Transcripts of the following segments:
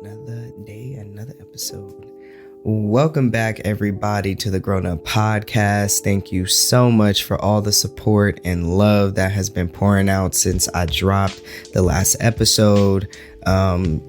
Another day, another episode. Welcome back, everybody, to the Grown Up Podcast. Thank you so much for all the support and love that has been pouring out since I dropped the last episode. I'm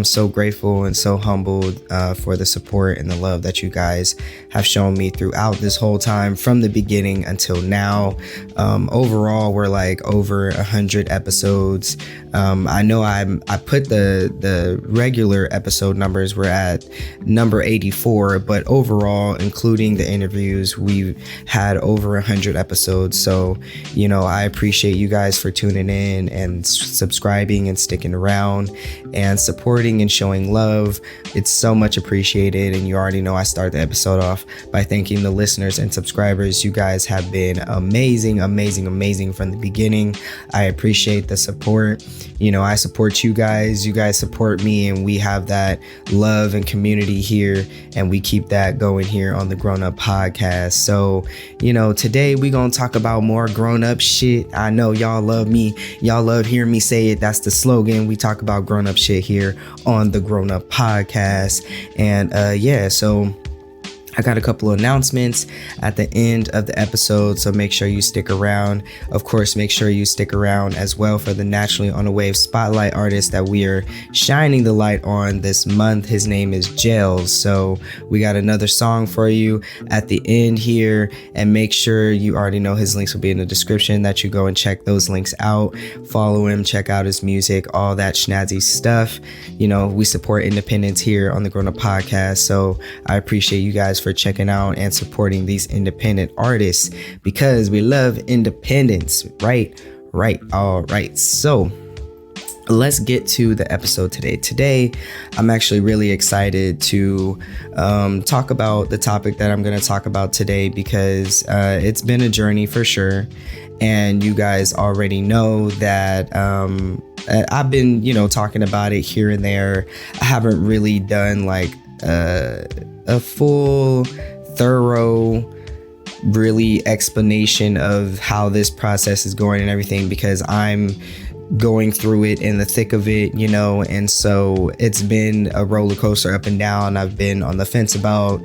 so grateful and so humbled for the support and the love that you guys have shown me throughout this whole time, from the beginning until now. Overall, we're like over 100 episodes. I know I put the regular episode numbers, we're at number 84, but overall, including the interviews, we've had over 100 episodes. So, I appreciate you guys for tuning in and subscribing and sticking around and supporting and showing love. It's so much appreciated. And you already know I start the episode off by thanking the listeners and subscribers. You guys have been amazing from the beginning. I appreciate the support. I support you guys support me, and we have that love and community here, and we keep that going here on the Grown Up Podcast. So, today we gonna talk about more grown up shit. I know y'all love me. Y'all love hearing me say it. That's the slogan. We talk about grown up shit here on the Grown Up Podcast. And so I got a couple of announcements at the end of the episode, so make sure you stick around. Of course, make sure you stick around as well for the Naturally on the Wave spotlight artist that we are shining the light on this month. His name is Gels. So we got another song for you at the end here, and make sure you already know his links will be in the description, that you go and check those links out. Follow him, check out his music, all that snazzy stuff. We support independence here on the Grown Up Podcast, so I appreciate you guys for checking out and supporting these independent artists, because we love independence. Right. All right. So let's get to the episode today. I'm actually really excited to talk about the topic that I'm going to talk about today, because it's been a journey for sure. And you guys already know that I've been, talking about it here and there. I haven't really done like a full, thorough, really explanation of how this process is going and everything, because I'm going through it in the thick of it, and so it's been a roller coaster up and down. I've been on the fence about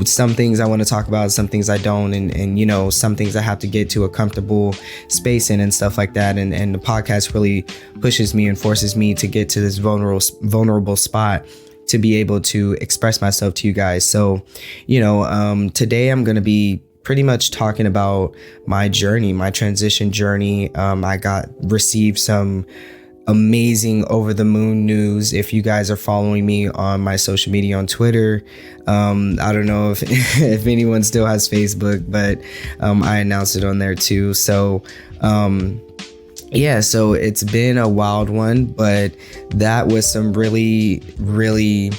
some things I want to talk about, some things I don't, and some things I have to get to a comfortable space in and stuff like that. And the podcast really pushes me and forces me to get to this vulnerable spot to be able to express myself to you guys. So, today I'm going to be pretty much talking about my journey, my transition journey. I received some amazing over the moon news. If you guys are following me on my social media on Twitter, I don't know if if anyone still has Facebook, but I announced it on there too. So so it's been a wild one, but that was some really, really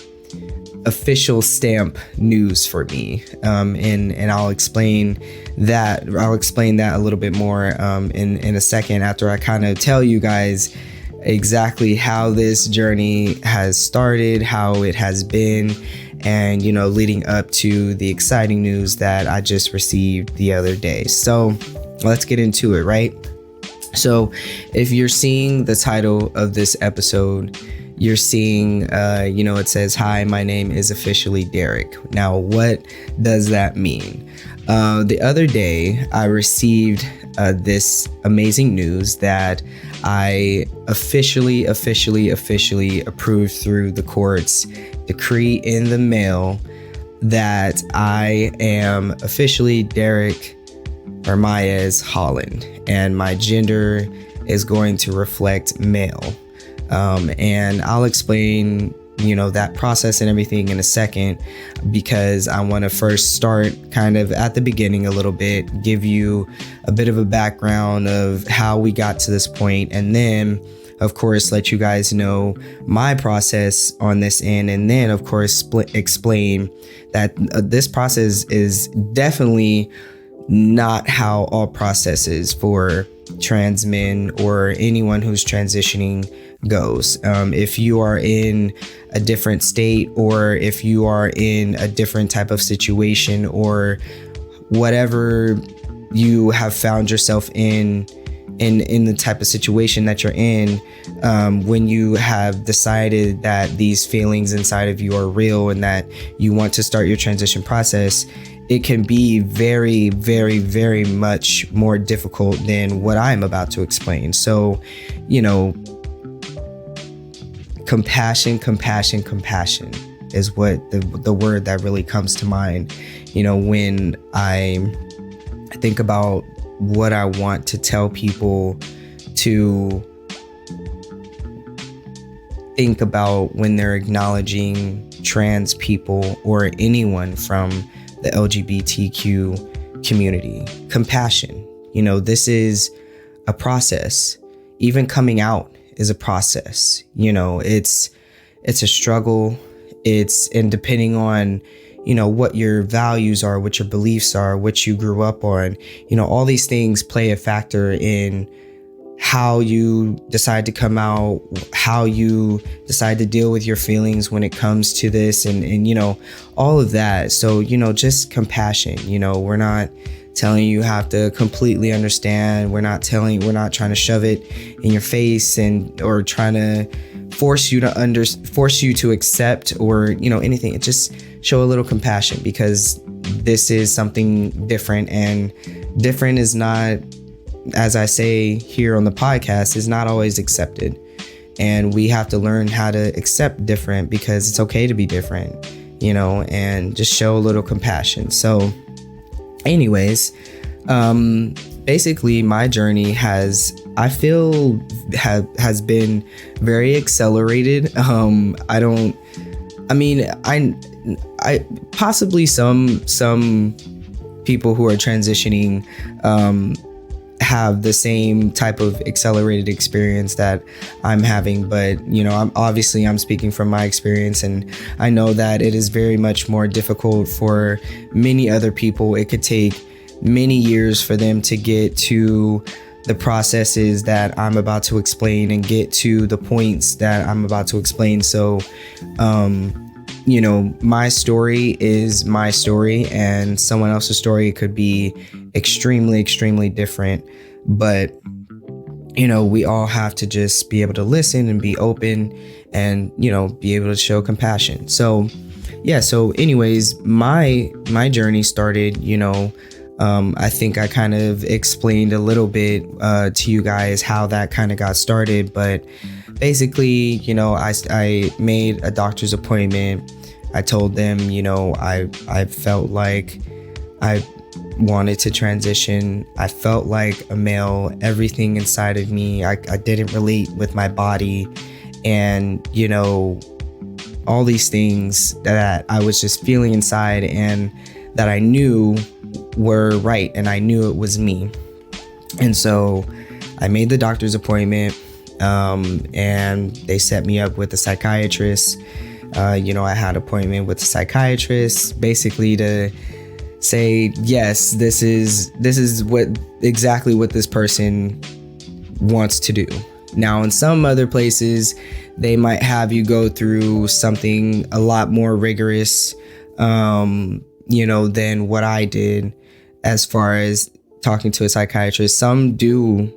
official stamp news for me. And I'll explain that. I'll explain that a little bit more in a second, after I kind of tell you guys exactly how this journey has started, how it has been, and leading up to the exciting news that I just received the other day. So let's get into it, right? So if you're seeing the title of this episode, you're seeing, it says, "Hi, my name is officially Derric." Now, what does that mean? The other day, I received this amazing news that I officially approved through the court's decree in the mail, that I am officially Derric Hermaez Holland, and my gender is going to reflect male. And I'll explain, that process and everything in a second, because I want to first start kind of at the beginning a little bit, give you a bit of a background of how we got to this point, and then of course let you guys know my process on this end, and then of course explain that this process is definitely not how all processes for trans men or anyone who's transitioning goes. If you are in a different state, or if you are in a different type of situation, or whatever you have found yourself in in the type of situation that you're in, when you have decided that these feelings inside of you are real and that you want to start your transition process, it can be very, very, very much more difficult than what I'm about to explain. So, compassion is what the word that really comes to mind, when I think about what I want to tell people to think about when they're acknowledging trans people or anyone from the LGBTQ community. Compassion. This is a process. Even coming out is a process. It's a struggle. And depending on, what your values are, what your beliefs are, what you grew up on, all these things play a factor in how you decide to come out, how you decide to deal with your feelings when it comes to this, and all of that. So, just compassion. We're not telling you have to completely understand. We're not trying to shove it in your face or trying to force you to accept or, anything. It just show a little compassion, because this is something different, and different is not, as I say here on the podcast, is not always accepted. And we have to learn how to accept different, because it's okay to be different, and just show a little compassion. So anyways, basically my journey has been very accelerated. I possibly some people who are transitioning, have the same type of accelerated experience that I'm having, but I'm speaking from my experience, and I know that it is very much more difficult for many other people. It could take many years for them to get to the processes that I'm about to explain and get to the points that I'm about to explain. So my story is my story, and someone else's story could be extremely, extremely different. But, we all have to just be able to listen and be open and, be able to show compassion. So, yeah. So anyways, my journey started, I think I kind of explained a little bit to you guys how that kind of got started. But basically, I made a doctor's appointment. I told them, I felt like I wanted to transition. I felt like a male. Everything inside of me, I didn't relate with my body. And, all these things that I was just feeling inside and that I knew were right, and I knew it was me. And so I made the doctor's appointment, and they set me up with a psychiatrist. I had an appointment with a psychiatrist basically to say, yes, this is exactly what this person wants to do. Now, in some other places, they might have you go through something a lot more rigorous, than what I did as far as talking to a psychiatrist. Some do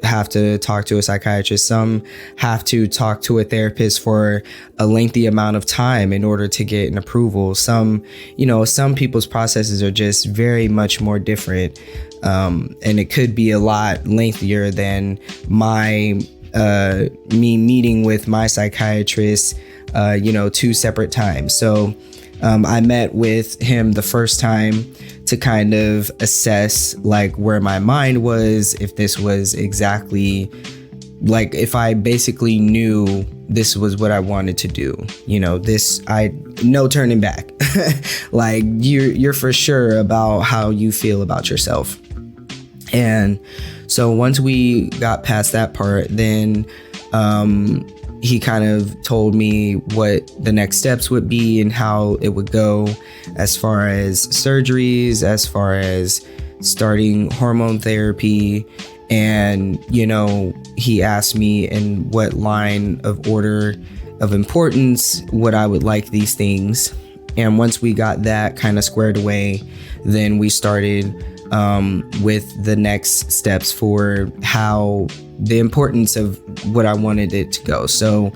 have to talk to a psychiatrist. Some have to talk to a therapist for a lengthy amount of time in order to get an approval. Some people's processes are just very much more different. And it could be a lot lengthier than me meeting with my psychiatrist, 2 separate times. So I met with him the first time to kind of assess like where my mind was, if this was exactly like, if I basically knew this was what I wanted to do, no turning back. Like you're for sure about how you feel about yourself. And so once we got past that part, then he kind of told me what the next steps would be and how it would go as far as surgeries, as far as starting hormone therapy. And, he asked me in what line of order of importance would I would like these things. And once we got that kind of squared away, then we started with the next steps for how the importance of what I wanted it to go. So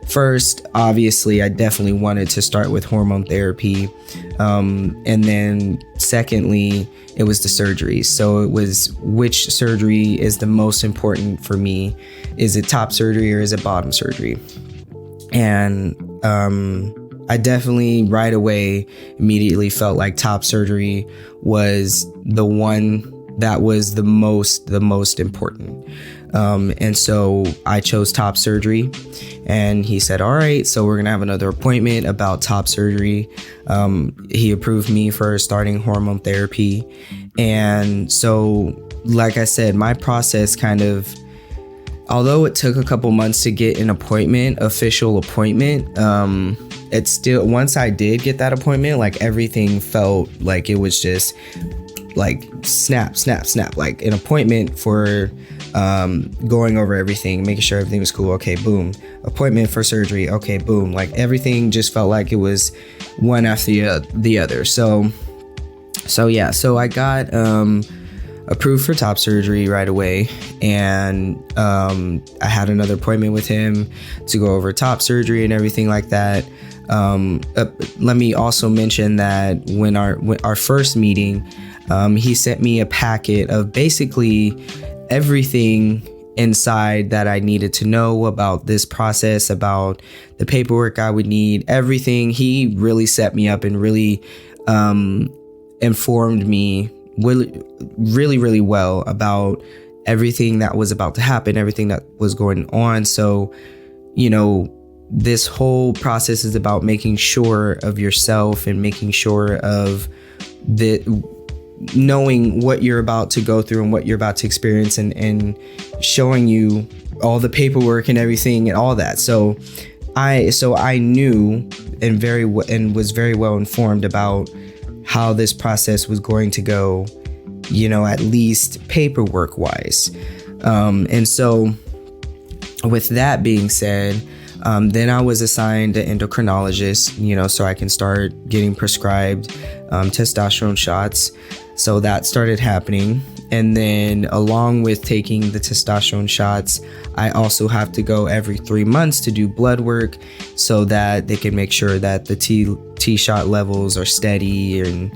first, obviously, I definitely wanted to start with hormone therapy. And then secondly, it was the surgery. So it was, which surgery is the most important for me? Is it top surgery or is it bottom surgery? And I definitely right away immediately felt like top surgery was the one that was the most important. And so I chose top surgery, and he said, all right, so we're gonna have another appointment about top surgery. He approved me for starting hormone therapy. And so, like I said, my process kind of, although it took a couple months to get an appointment, official appointment, it's still, once I did get that appointment, like everything felt like it was just like snap, like an appointment for going over everything, making sure everything was cool. Okay, boom. Appointment for surgery. Okay, boom. Like everything just felt like it was one after the other. So I got approved for top surgery right away, and I had another appointment with him to go over top surgery and everything like that. Let me also mention that when our first meeting, he sent me a packet of basically everything inside that I needed to know about this process, about the paperwork I would need, everything. He really set me up and really informed me really well about everything that was about to happen, everything that was going on. So, this whole process is about making sure of yourself and making sure of knowing what you're about to go through and what you're about to experience, and showing you all the paperwork and everything and all that. So I knew and was very well informed about how this process was going to go, at least paperwork wise. And so with that being said, then I was assigned an endocrinologist, so I can start getting prescribed testosterone shots. So that started happening. And then along with taking the testosterone shots, I also have to go every 3 months to do blood work so that they can make sure that the T shot levels are steady, and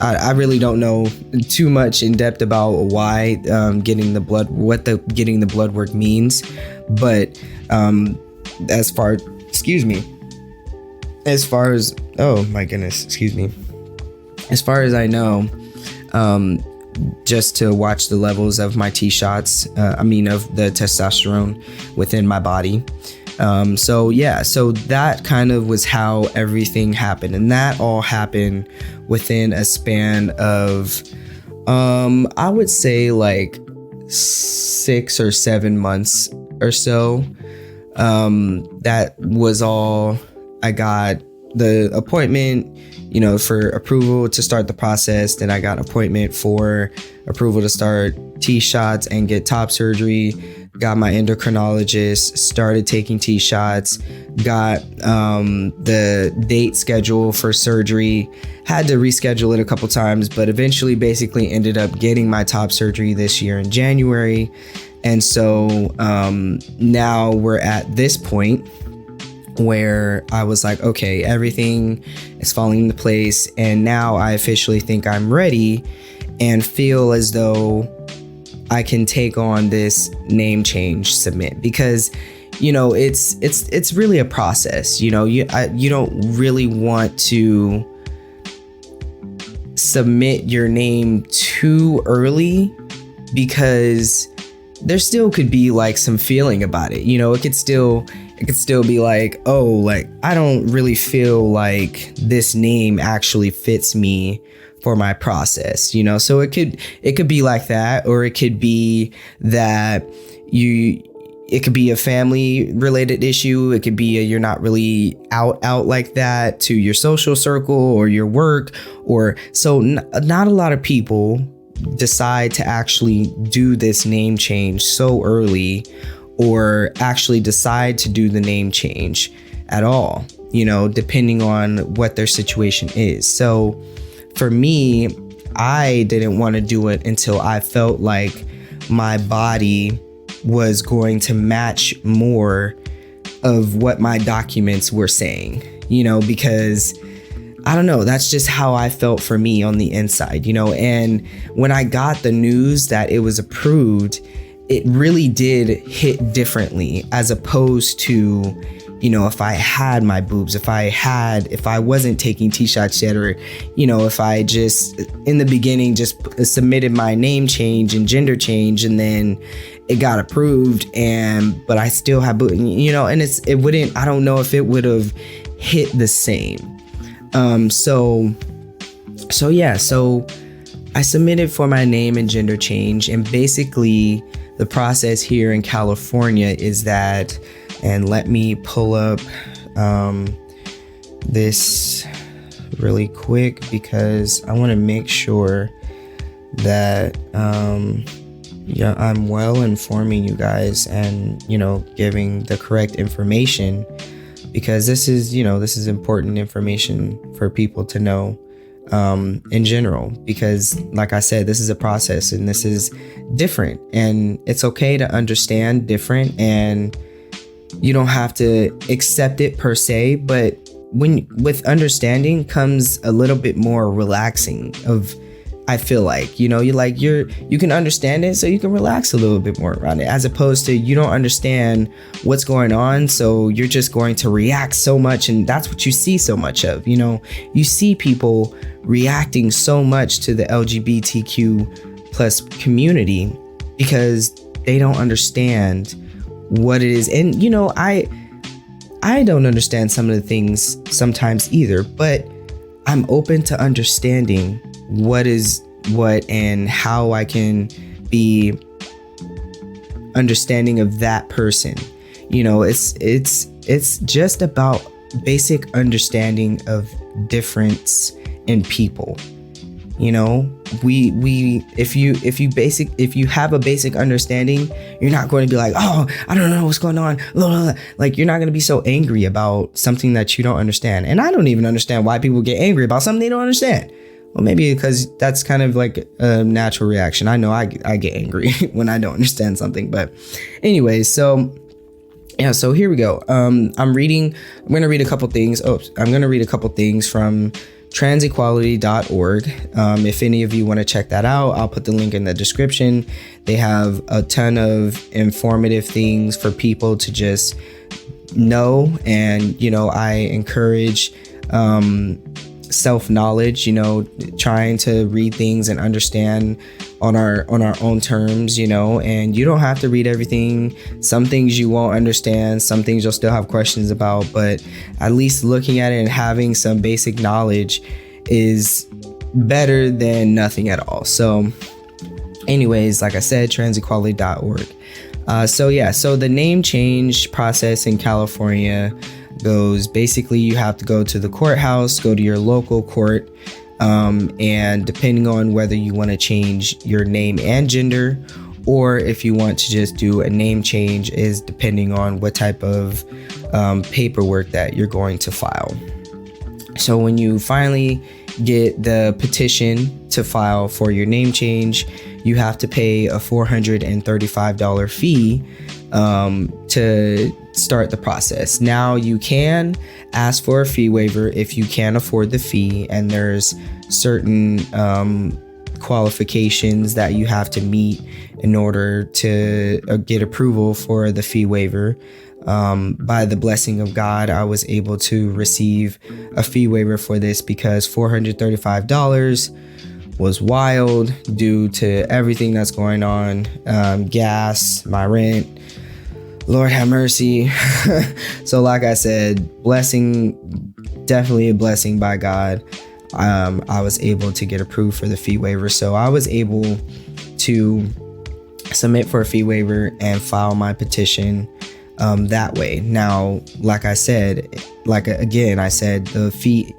I really don't know too much in depth about why getting the blood work means, but as far as I know, just to watch the levels of my T shots, of the testosterone within my body. So that kind of was how everything happened. And that all happened within a span of, I would say like 6 or 7 months or so. That was all. I got the appointment, for approval to start the process. Then I got an appointment for approval to start T shots and get top surgery. Got my endocrinologist, started taking T shots, got the date schedule for surgery, had to reschedule it a couple times, but eventually basically ended up getting my top surgery this year in January. And so now we're at this point where I was like, okay, everything is falling into place, and now I officially think I'm ready and feel as though I can take on this name change submit, because it's really a process. You don't really want to submit your name too early, because there still could be like some feeling about it. It could still be like, oh, like I don't really feel like this name actually fits me for my process, so it could be like that, or it could be that it could be a family related issue. It could be you're not really out like that to your social circle or your work, or so not a lot of people decide to actually do this name change so early, or actually decide to do the name change at all, depending on what their situation is. So for me, I didn't want to do it until I felt like my body was going to match more of what my documents were saying, because I don't know, that's just how I felt for me on the inside, and when I got the news that it was approved, it really did hit differently as opposed to, if I had my boobs, if I wasn't taking T-shots yet, or, if I just in the beginning just submitted my name change and gender change and then it got approved but I still have, and it wouldn't, I don't know if it would have hit the same. So I submitted for my name and gender change, and basically the process here in California is that, and let me pull up this really quick because I want to make sure that I'm well informing you guys and giving the correct information, because this is important information for people to know in general, because like I said, this is a process and this is different, and it's okay to understand different, and you don't have to accept it per se, but with understanding comes a little bit more relaxing I feel like, you can understand it, so you can relax a little bit more around it, as opposed to you don't understand what's going on, so you're just going to react so much, and that's what you see so much of. You see people reacting so much to the LGBTQ plus community because they don't understand what it is. And I don't understand some of the things sometimes either, but I'm open to understanding what is what and how I can be understanding of that person. It's just about basic understanding of difference in people. If you have a basic understanding, you're not going to be like, oh, I don't know what's going on. Like, you're not going to be so angry about something that you don't understand. And I don't even understand why people get angry about something they don't understand. Well, maybe because that's kind of like a natural reaction. I know I get angry when I don't understand something. But anyways, so here we go. I'm going to read a couple things. I'm going to read a couple things from transequality.org. If any of you want to check that out, I'll put the link in the description. They have a ton of informative things for people to just know. And, I encourage self-knowledge, trying to read things and understand on our own terms, and you don't have to read everything. Some things you won't understand, some things you'll still have questions about, but at least looking at it and having some basic knowledge is better than nothing at all. So anyways, like I said, transequality.org. So the name change process in California goes, basically you have to go to the courthouse, go to your local court, and depending on whether you want to change your name and gender, or if you want to just do a name change, is depending on what type of paperwork that you're going to file. So when you finally get the petition to file for your name change, you have to pay a $435 fee to start the process. Now, you can ask for a fee waiver if you can't afford the fee, and there's certain qualifications that you have to meet in order to get approval for the fee waiver. By the blessing of God, I was able to receive a fee waiver for this because $435 was wild due to everything that's going on, gas, my rent. Lord have mercy. So like I said, definitely a blessing by God. I was able to get approved for the fee waiver. So I was able to submit for a fee waiver and file my petition that way. Now, like I said, I said the fee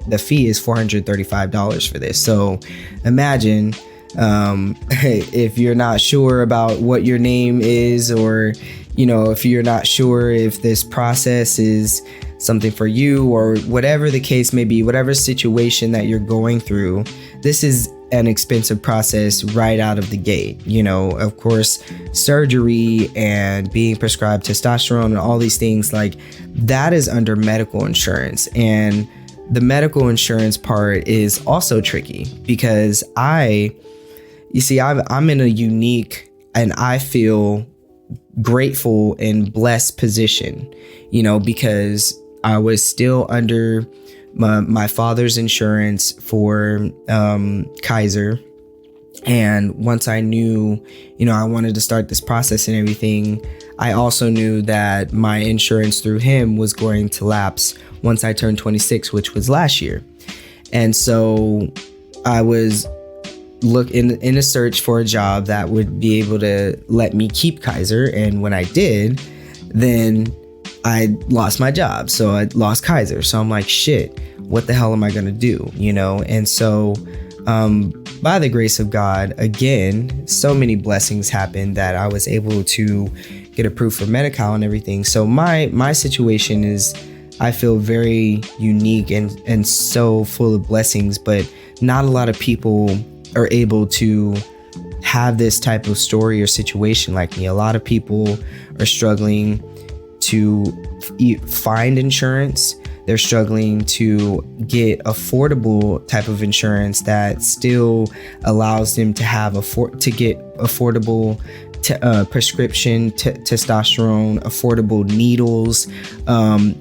is $435 for this. So imagine if you're not sure about what your name is, or if you're not sure if this process is something for you, or whatever the case may be, whatever situation that you're going through, this is an expensive process right out of the gate. You know, of course, surgery and being prescribed testosterone and all these things, like that is under medical insurance. And the medical insurance part is also tricky because I'm in a unique and I feel grateful and blessed position, you know, because I was still under my father's insurance for Kaiser. And once I knew, you know, I wanted to start this process and everything, I also knew that my insurance through him was going to lapse once I turned 26, which was last year. And so I was in a search for a job that would be able to let me keep Kaiser. And when I did, then I lost my job. So I lost Kaiser. So I'm like, shit, what the hell am I going to do? You know? And so, by the grace of God, again, so many blessings happened that I was able to get approved for Medi-Cal and everything. So my situation is, I feel very unique and so full of blessings, but not a lot of people are able to have this type of story or situation like me. A lot of people are struggling to find insurance. They're struggling to get affordable type of insurance that still allows them to have affordable prescription testosterone, affordable needles.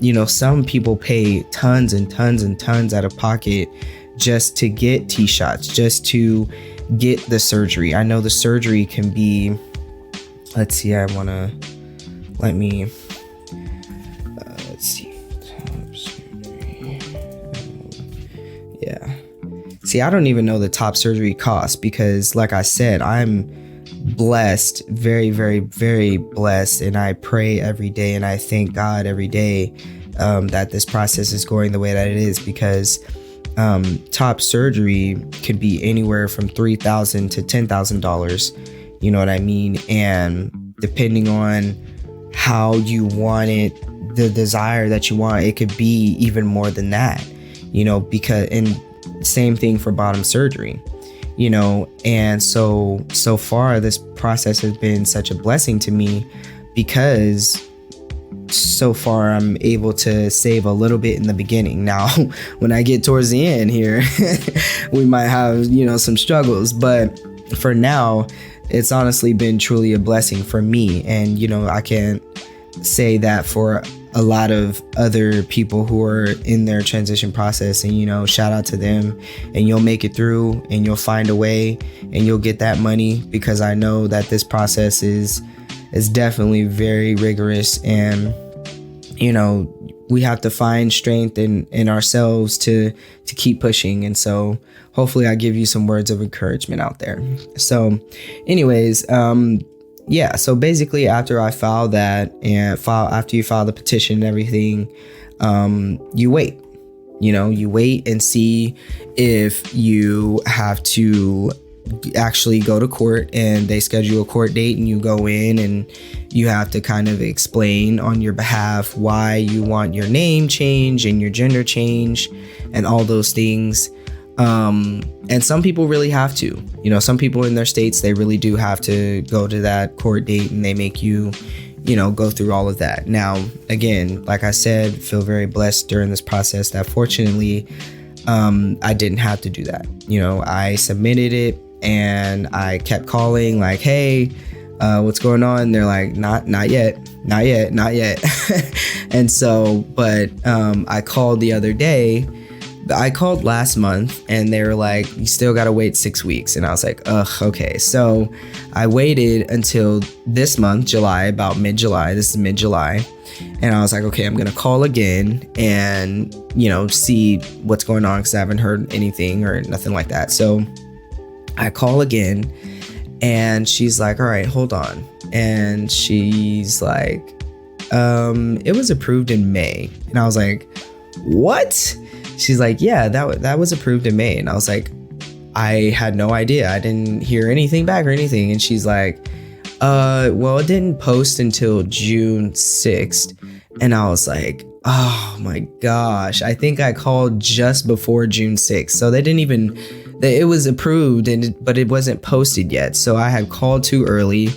You know, some people pay tons and tons and tons out of pocket just to get T-shots, just to get the surgery. I know the surgery can be, let's see, let's see. Yeah. See, I don't even know the top surgery cost because, like I said, I'm blessed, very, very, very blessed. And I pray every day and I thank God every day that this process is going the way that it is, because top surgery could be anywhere from $3,000 to $10,000. You know what I mean? And depending on how you want it, the desire that you want, it could be even more than that, you know, because, and same thing for bottom surgery, you know. And so far this process has been such a blessing to me because so far I'm able to save a little bit in the beginning. Now, when I get towards the end here, we might have, you know, some struggles, but for now, it's honestly been truly a blessing for me. And, you know, I can't say that for a lot of other people who are in their transition process, and, you know, shout out to them, and you'll make it through and you'll find a way and you'll get that money, because I know that this process is definitely very rigorous, and, you know, we have to find strength in ourselves to keep pushing. And so hopefully I give you some words of encouragement out there. So anyways, yeah, so basically after I filed that, and after you file the petition and everything, you wait. You know, you wait and see if you have to actually go to court, and they schedule a court date, and you go in and you have to kind of explain on your behalf why you want your name change and your gender change and all those things. And some people really have to, you know, some people in their states, they really do have to go to that court date, and they make you, you know, go through all of that. Now, again, like I said, feel very blessed during this process that fortunately, I didn't have to do that. You know, I submitted it and I kept calling like, hey, what's going on? They're like, not yet. And so, but, I called the other day. I called last month and they were like, you still got to wait 6 weeks. And I was like, ugh, okay. So I waited until this month, July, about mid-July. This is mid-July. And I was like, okay, I'm going to call again and, you know, see what's going on, because I haven't heard anything or nothing like that. So I call again and she's like, all right, hold on. And she's like, it was approved in May. And I was like, what? She's like, yeah, that was approved in May. And I was like, I had no idea. I didn't hear anything back or anything. And she's like, well, it didn't post until June 6th. And I was like, Oh my gosh. I think I called just before June 6th. So they didn't even, it was approved, but it wasn't posted yet. So I had called too early.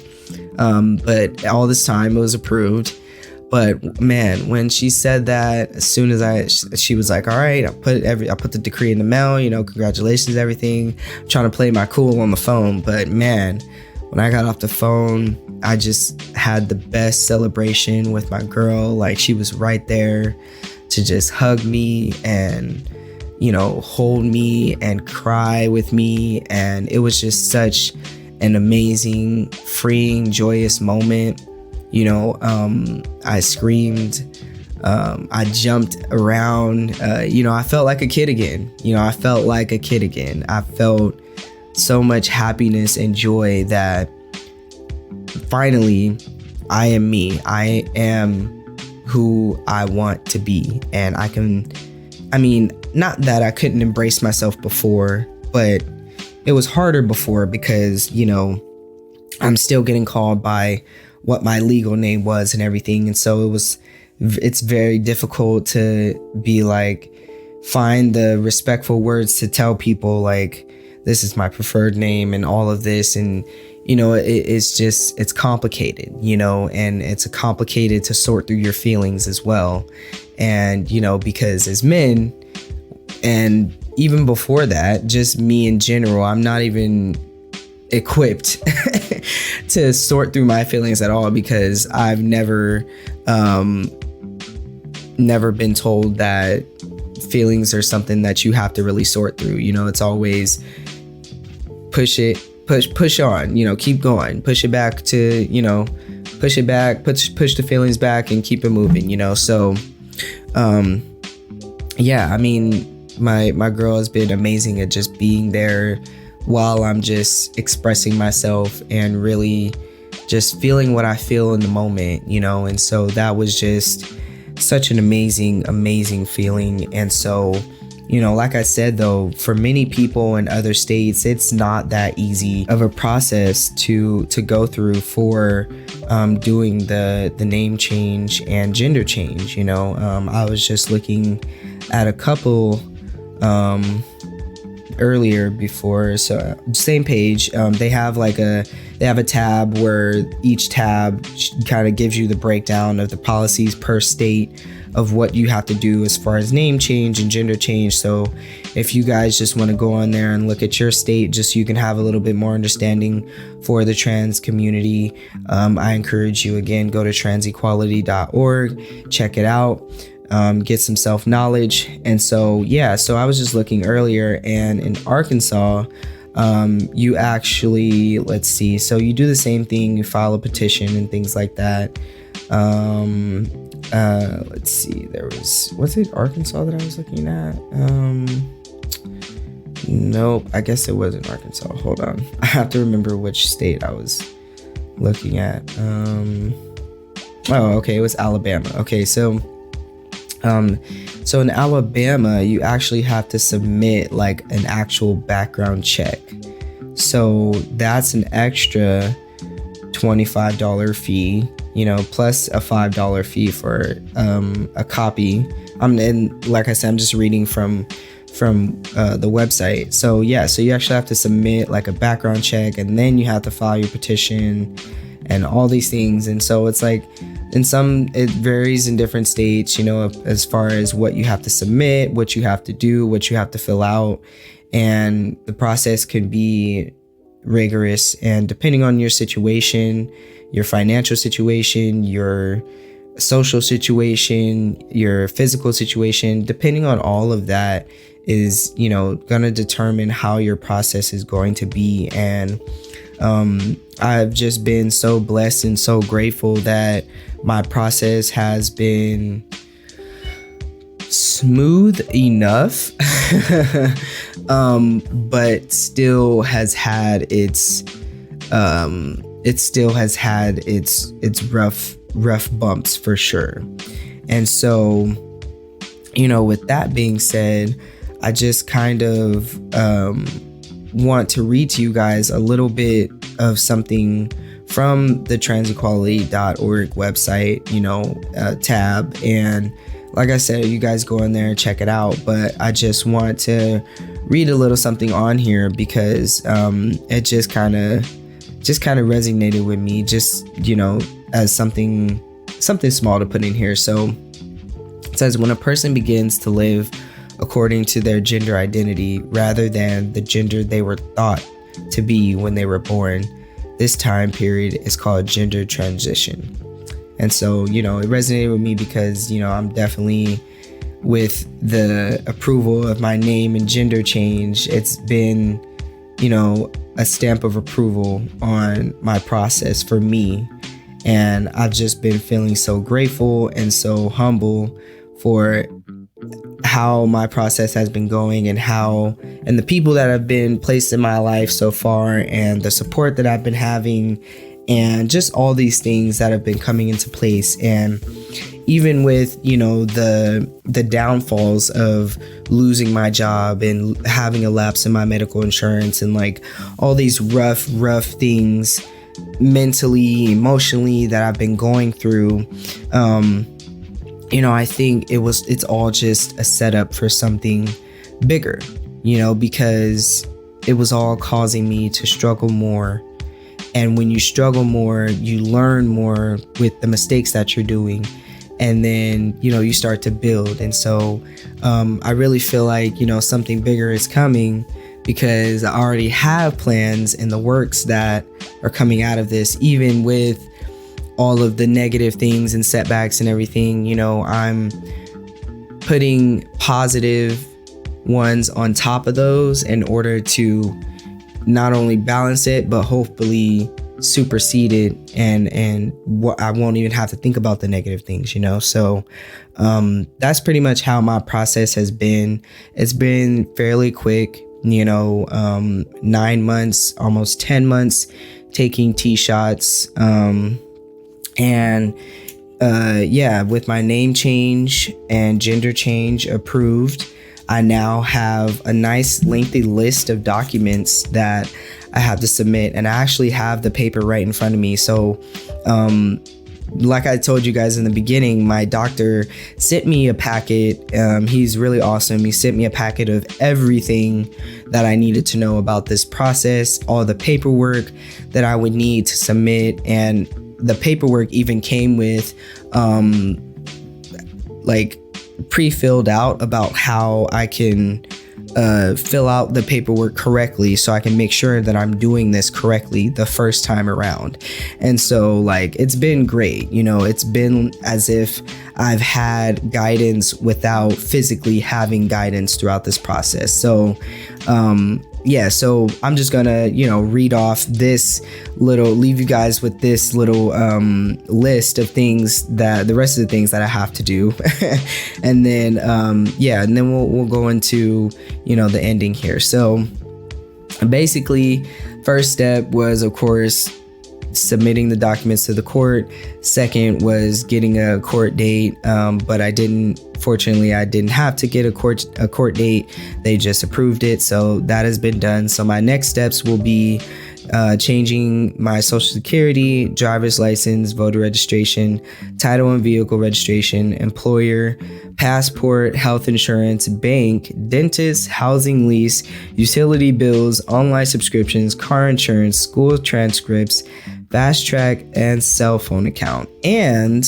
But all this time it was approved. But man, when she said that, as soon as she was like, all right, I put the decree in the mail, congratulations, everything. I'm trying to play my cool on the phone. But man, when I got off the phone, I just had the best celebration with my girl. Like, she was right there to just hug me and, hold me and cry with me. And it was just such an amazing, freeing, joyous moment. I screamed, I jumped around, I felt like a kid again. I felt so much happiness and joy that finally I am me. I am who I want to be. And not that I couldn't embrace myself before, but it was harder before because, I'm still getting called by what my legal name was and everything. And so it's very difficult to be like, find the respectful words to tell people like, this is my preferred name and all of this. And, it's complicated, and it's complicated to sort through your feelings as well. And, because as men, and even before that, just me in general, I'm not even equipped to sort through my feelings at all, because I've never been told that feelings are something that you have to really sort through. It's always push on, keep going, push it back to, push the feelings back and keep it moving, so my girl has been amazing at just being there while I'm just expressing myself and really just feeling what I feel in the moment, and so that was just such an amazing feeling. And so, like I said, though, for many people in other states, it's not that easy of a process to go through for doing the name change and gender change. I was just looking at a couple earlier before, so same page, they have a tab where each tab kind of gives you the breakdown of the policies per state of what you have to do as far as name change and gender change. So if you guys just want to go on there and look at your state, just so you can have a little bit more understanding for the trans community, I encourage you, again, go to transequality.org, check it out. Get some self-knowledge. And so I was just looking earlier, and in Arkansas, you actually, let's see, so you do the same thing, you file a petition and things like that. Let's see, was it Arkansas that I was looking at? Nope, I guess it wasn't Arkansas. Hold on, I have to remember which state I was looking at. It was Alabama. Okay, so in Alabama, you actually have to submit like an actual background check. So that's an extra $25 fee, plus a $5 fee for a copy. And like I said, I'm just reading from the website. So you actually have to submit like a background check, and then you have to file your petition and all these things. And so it's like, it varies in different states, as far as what you have to submit, what you have to do, what you have to fill out. And the process can be rigorous, and depending on your situation, your financial situation, your social situation, your physical situation, depending on all of that is, going to determine how your process is going to be. And I've just been so blessed and so grateful that my process has been smooth enough, but still has had its rough bumps for sure. And so, with that being said, I just kind of want to read to you guys a little bit of something from the transequality.org website, tab. And like I said, you guys go in there and check it out. But I just want to read a little something on here because it just kind of resonated with me, just, as something small to put in here. So it says, when a person begins to live according to their gender identity rather than the gender they were thought to be when they were born, this time period is called gender transition. And so, it resonated with me because, I'm definitely with the approval of my name and gender change. It's been, a stamp of approval on my process for me. And I've just been feeling so grateful and so humble for how my process has been going and the people that have been placed in my life so far and the support that I've been having and just all these things that have been coming into place. And even with, the downfalls of losing my job and having a lapse in my medical insurance and like all these rough things mentally, emotionally that I've been going through, I think it's all just a setup for something bigger, because it was all causing me to struggle more. And when you struggle more, you learn more with the mistakes that you're doing. And then, you start to build. And so I really feel like, something bigger is coming because I already have plans in the works that are coming out of this, even with all of the negative things and setbacks and everything. I'm putting positive ones on top of those in order to not only balance it, but hopefully supersede it, and what I won't even have to think about the negative things, so that's pretty much how my process has been. It's been fairly quick, 9 months, almost 10 months taking T-shots, with my name change and gender change approved, I now have a nice lengthy list of documents that I have to submit, and I actually have the paper right in front of me. So like I told you guys in the beginning, my doctor sent me a packet. He's really awesome. He sent me a packet of everything that I needed to know about this process, all the paperwork that I would need to submit. And the paperwork even came with pre-filled out about how I can fill out the paperwork correctly so I can make sure that I'm doing this correctly the first time around. And so it's been great. It's been as if I've had guidance without physically having guidance throughout this process. So so I'm just gonna, read off leave you guys with this little list of things, that the rest of the things that I have to do. And then, and then we'll go into, the ending here. So basically, first step was, of course, submitting the documents to the court. Second was getting a court date, but I didn't have to get a court date. They just approved it, so that has been done. So my next steps will be changing my social security, driver's license, voter registration, title and vehicle registration, employer, passport, health insurance, bank, dentist, housing lease, utility bills, online subscriptions, car insurance, school transcripts, fast track, and cell phone account. And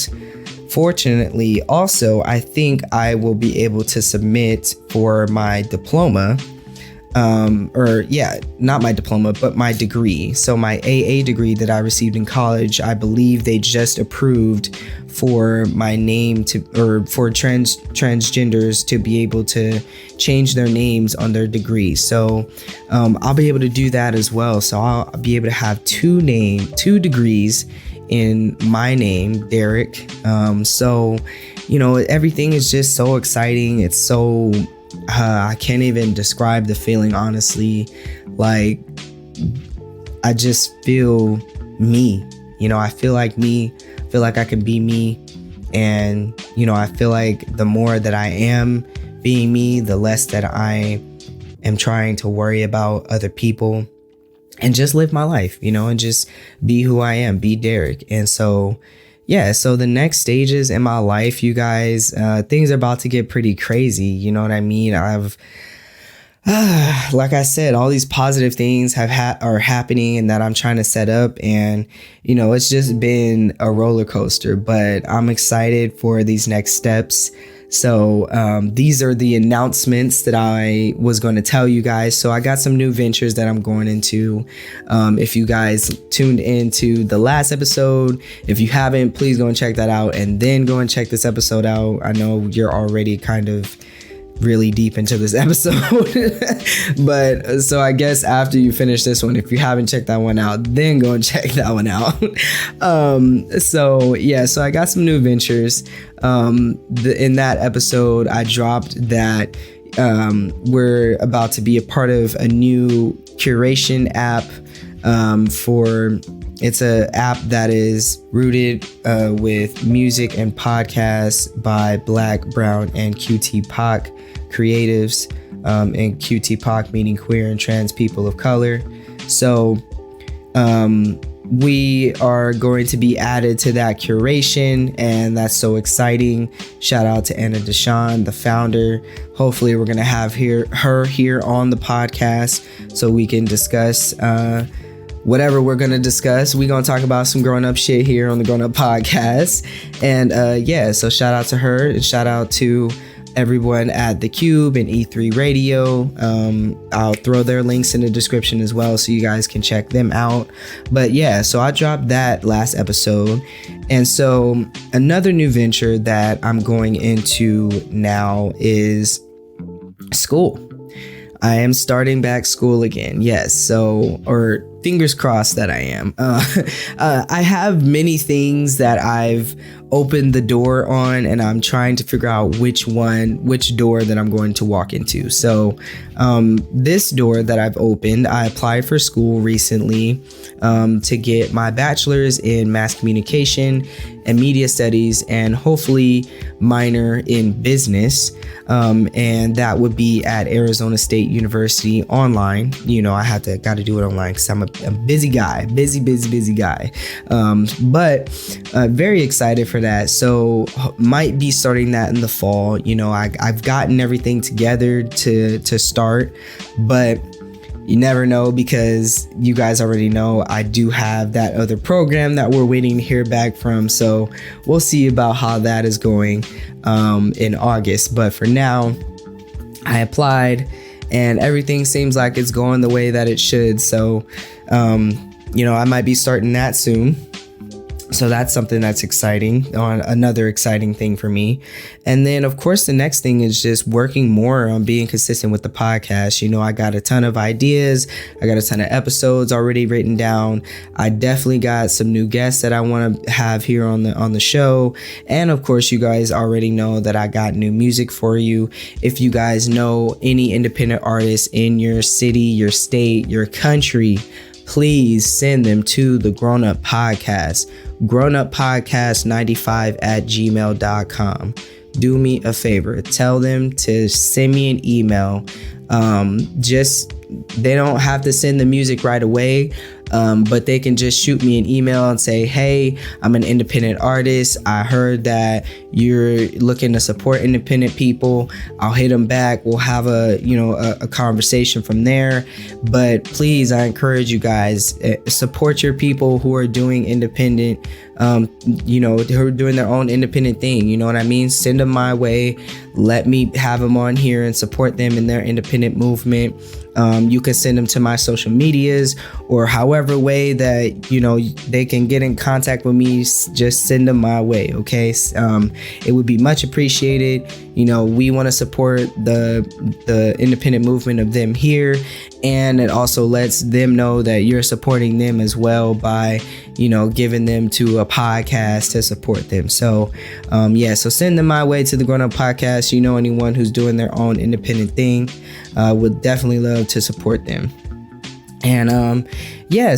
fortunately, also, I think I will be able to submit for my diploma, not my diploma, but my degree. So my AA degree that I received in college, I believe they just approved for my name for transgenders to be able to change their names on their degree. So I'll be able to do that as well. So I'll be able to have two degrees in my name, Derric. Everything is just so exciting. It's so I can't even describe the feeling, honestly. I just feel me. I feel like me. I feel like I can be me. And, I feel like the more that I am being me, the less that I am trying to worry about other people and just live my life, and just be who I am, be Derric. And so, yeah, so the next stages in my life, you guys, things are about to get pretty crazy. You know what I mean? Like I said, all these positive things are happening and that I'm trying to set up, and it's just been a roller coaster, but I'm excited for these next steps. So these are the announcements that I was going to tell you guys. So I got some new ventures that I'm going into. If you guys tuned into the last episode, if you haven't, please go and check that out, and then go and check this episode out. I know you're already kind of really deep into this episode, but so I guess after you finish this one, if you haven't checked that one out, then go and check that one out. So I got some new ventures. In that episode, I dropped that we're about to be a part of a new curation app. It's an app that is rooted with music and podcasts by Black, Brown, and QT-POC creatives, and QT-POC meaning queer and trans people of color. So we are going to be added to that curation, and that's so exciting. Shout out to Anna Deshawn, the founder. Hopefully we're going to have her here on the podcast so we can discuss whatever we're going to discuss. We're going to talk about some grown up shit here on the Grown Up Podcast. And so shout out to her, and shout out to everyone at The Cube and E3 Radio. I'll throw their links in the description as well so you guys can check them out. But yeah, so I dropped that last episode. And so another new venture that I'm going into now is school. I am starting back school again. Yes. Or fingers crossed that I am. I have many things that I've opened the door on, and I'm trying to figure out which door that I'm going to walk into. So this door that I've opened, I applied for school recently to get my bachelor's in mass communication and media studies, and hopefully minor in business. And that would be at Arizona State University online. I got to do it online because I'm a busy guy, busy guy. But very excited for that. So might be starting that in the fall. I've gotten everything together to start, but you never know, because you guys already know I do have that other program that we're waiting to hear back from. So we'll see about how that is going in August. But for now, I applied and everything seems like it's going the way that it should. So, I might be starting that soon. So that's something that's exciting, another exciting thing for me. And then, of course, the next thing is just working more on being consistent with the podcast. I got a ton of ideas. I got a ton of episodes already written down. I definitely got some new guests that I want to have here on the show. And of course, you guys already know that I got new music for you. If you guys know any independent artists in your city, your state, your country, please send them to the Grown Up Podcast, grownuppodcast95@gmail.com. Do me a favor, tell them to send me an email. They don't have to send the music right away, but they can just shoot me an email and say, hey, I'm an independent artist. I heard that you're looking to support independent people. I'll hit them back. We'll have a conversation from there. But please, I encourage you guys, support your people who are doing independent, who are doing their own independent thing. You know what I mean? Send them my way. Let me have them on here and support them in their independent movement. You can send them to my social medias, or however way that they can get in contact with me. Just send them my way, okay? It would be much appreciated. We want to support the independent movement of them here, and it also lets them know that you're supporting them as well by giving them to a podcast to support them. So so send them my way to the Grown Up Podcast. Anyone who's doing their own independent thing, would definitely love to support them. And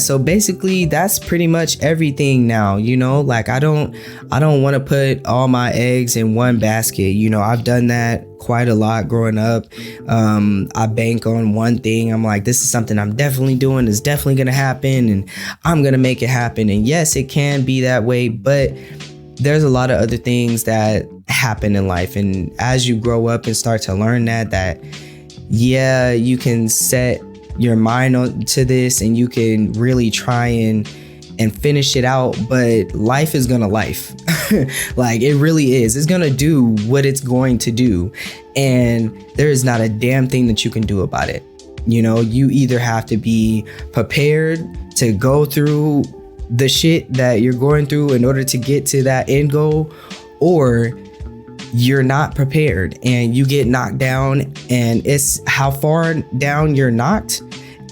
so basically that's pretty much everything now. Like I don't want to put all my eggs in one basket. I've done that quite a lot growing up. I bank on one thing. I'm like, this is something I'm definitely doing, it's definitely gonna happen, and I'm gonna make it happen. And yes, it can be that way, but there's a lot of other things that happen in life. And as you grow up and start to learn that yeah, you can set your mind on to this and you can really try and finish it out, but life is gonna life. Like, it really is. It's gonna do what it's going to do, and there is not a damn thing that you can do about it. You know, you either have to be prepared to go through the shit that you're going through in order to get to that end goal, or you're not prepared and you get knocked down, and it's how far down you're knocked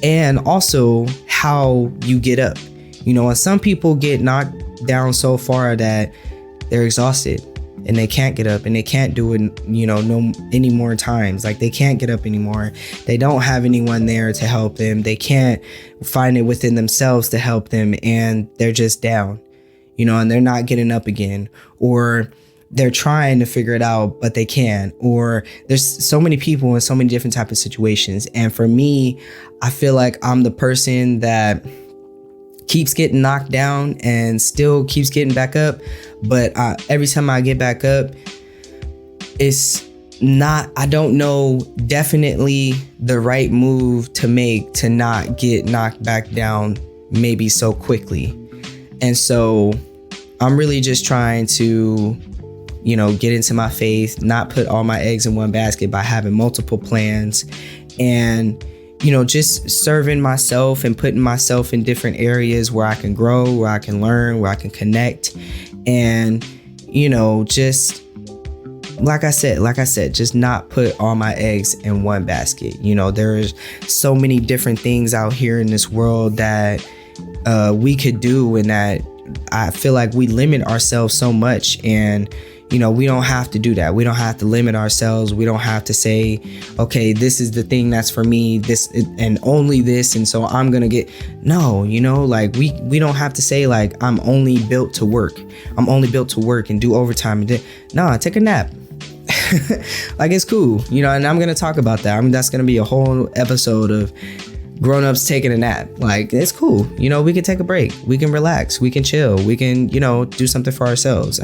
and also how you get up. You know, and some people get knocked down so far that they're exhausted and they can't get up and they can't do it, you know, no any more times. Like, they can't get up anymore. They don't have anyone there to help them. They can't find it within themselves to help them, and they're just down, you know, and they're not getting up again, or they're trying to figure it out, but they can't. Or there's so many people in so many different types of situations. And for me, I feel like I'm the person that keeps getting knocked down and still keeps getting back up. But every time I get back up, it's not, I don't know definitely the right move to make to not get knocked back down maybe so quickly. And so I'm really just trying to, you know, get into my faith, not put all my eggs in one basket by having multiple plans, and, you know, just serving myself and putting myself in different areas where I can grow, where I can learn, where I can connect. And, you know, just like I said, just not put all my eggs in one basket. You know, there's so many different things out here in this world that we could do, and that I feel like we limit ourselves so much. And, you know, we don't have to do that. We don't have to limit ourselves. We don't have to say, okay, this is the thing that's for me, this and only this, and so I'm gonna get. No, you know, like, we don't have to say, like, I'm only built to work. I'm only built to work and do overtime. No, take a nap. Like, it's cool, you know, and I'm gonna talk about that. I mean, that's gonna be a whole episode of grown-ups taking a nap. Like, it's cool, you know, we can take a break, we can relax, we can chill, we can, you know, do something for ourselves.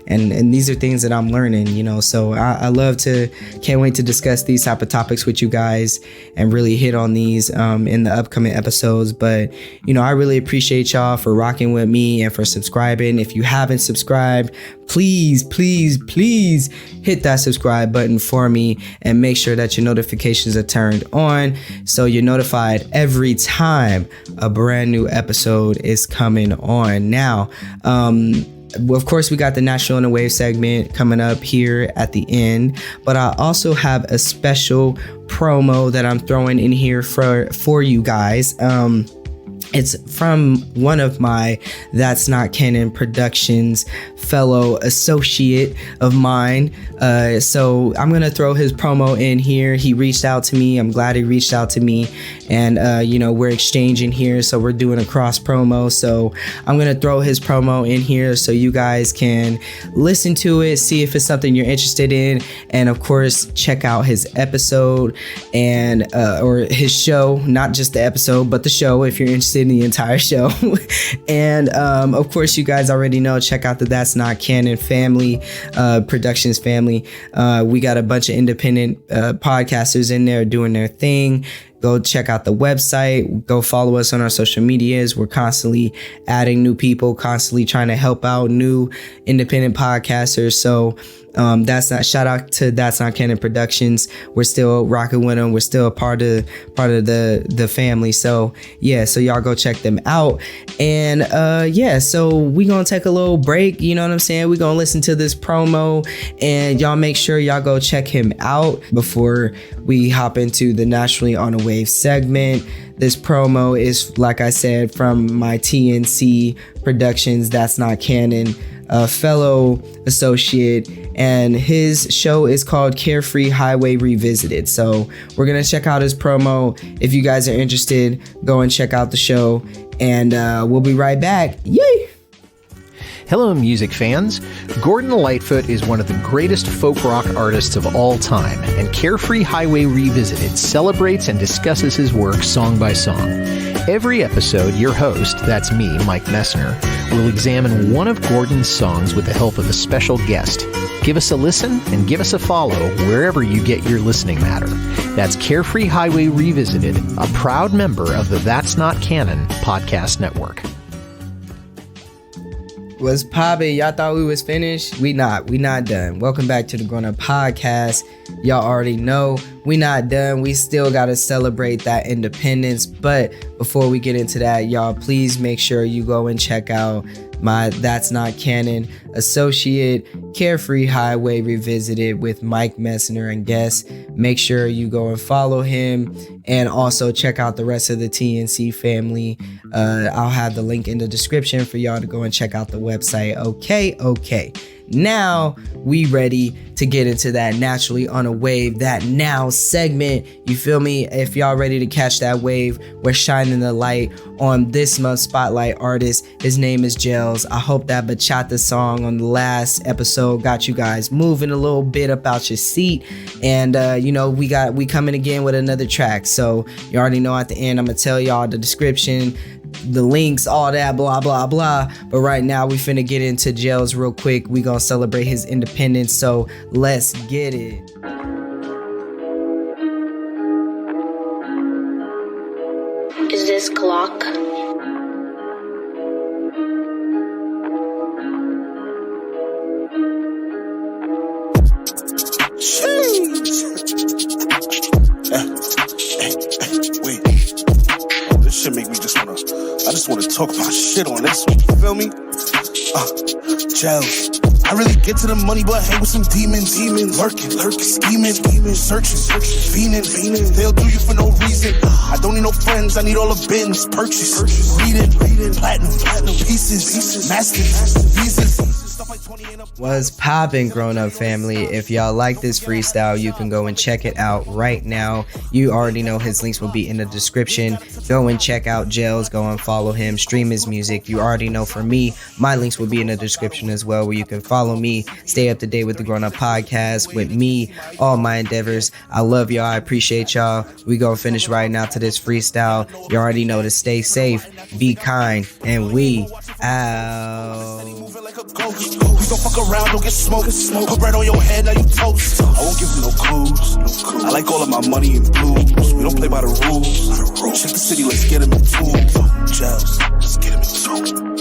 And these are things that I'm learning, you know, so I love to, can't wait to discuss these type of topics with you guys and really hit on these in the upcoming episodes. But, you know, I really appreciate y'all for rocking with me and for subscribing. If you haven't subscribed, please hit that subscribe button for me and make sure that your notifications are turned on so you're notified every time a brand new episode is coming on. Now, of course, we got the National on the Wave segment coming up here at the end, but I also have a special promo that I'm throwing in here for you guys. It's from one of my That's Not Canon Productions fellow associate of mine. So I'm going to throw his promo in here. He reached out to me. I'm glad he reached out to me. And, you know, we're exchanging here. So we're doing a cross promo. So I'm going to throw his promo in here so you guys can listen to it, see if it's something you're interested in. And of course, check out his episode and or his show, not just the episode, but the show if you're interested in the entire show. And of course, you guys already know, check out the That's Not Canon family, productions family. We got a bunch of independent podcasters in there doing their thing. Go check out the website. Go follow us on our social medias. We're constantly adding new people, constantly trying to help out new independent podcasters. So shout out to That's Not Canon Productions. We're still rocking with them. We're still a part of the family. So yeah, so y'all go check them out. And yeah, so we gonna take a little break. You know what I'm saying? We gonna listen to this promo, and y'all make sure y'all go check him out before we hop into the Nationally on a Wave segment. This promo is, like I said, from my TNC Productions, That's Not Canon, a fellow associate, and his show is called Carefree Highway Revisited. So we're gonna check out his promo. If you guys are interested, go and check out the show, and we'll be right back. Yay! Hello, music fans. Gordon Lightfoot is one of the greatest folk rock artists of all time, and Carefree Highway Revisited celebrates and discusses his work song by song. Every episode, your host, that's me, Mike Messner, will examine one of Gordon's songs with the help of a special guest. Give us a listen and give us a follow wherever you get your listening matter. That's Carefree Highway Revisited, a proud member of the That's Not Canon podcast network. What's poppin'? Y'all thought we was finished? We not done. Welcome back to the Grown Up Podcast. Y'all already know we not done. We still gotta celebrate that independence. But before we get into that, y'all, please make sure you go and check out my That's Not Canon associate Carefree Highway Revisited with Mike Messner and guests. Make sure you go and follow him, and also check out the rest of the TNC family. I'll have the link in the description for y'all to go and check out the website. Okay. Now we ready to get into that Naturally on a Wave, that now segment. You feel me? If y'all ready to catch that wave, we're shining the light on this month's spotlight artist. His name is Gels. I hope that bachata song on the last episode got you guys moving a little bit up out your seat. And we coming again with another track. So you already know at the end I'm gonna tell y'all the description, the links, all that, blah blah blah. But right now we finna get into Gels real quick. We gonna celebrate his independence, so let's get it. Is this clock? Wait. Oh, this shit make me I just wanna talk about shit on this one, you feel me? Gels. I really get to the money, but hang with some demons. Lurking, scheming, searching, fiending. They'll do you for no reason. I don't need no friends, I need all the bins. Purchase, reading, platinum pieces, masterpieces. What's poppin', Grown Up family? If y'all like this freestyle, you can go and check it out right now. You already know his links will be in the description. Go and check out Gels, go and follow him, stream his music. You already know for me, my links will be in the description as well, where you can follow me, stay up to date with the Grown Up Podcast, with me, all my endeavors. I love y'all, I appreciate y'all. We gonna finish right now to this freestyle. You already know to stay safe, be kind, and we out. Please don't fuck around, don't get smoked. Put bread on your head, now you toast. I won't give you no clues. I like all of my money in blues. We don't play by the rules. Check the city, let's get him in tune. Gels, let's get him in tune.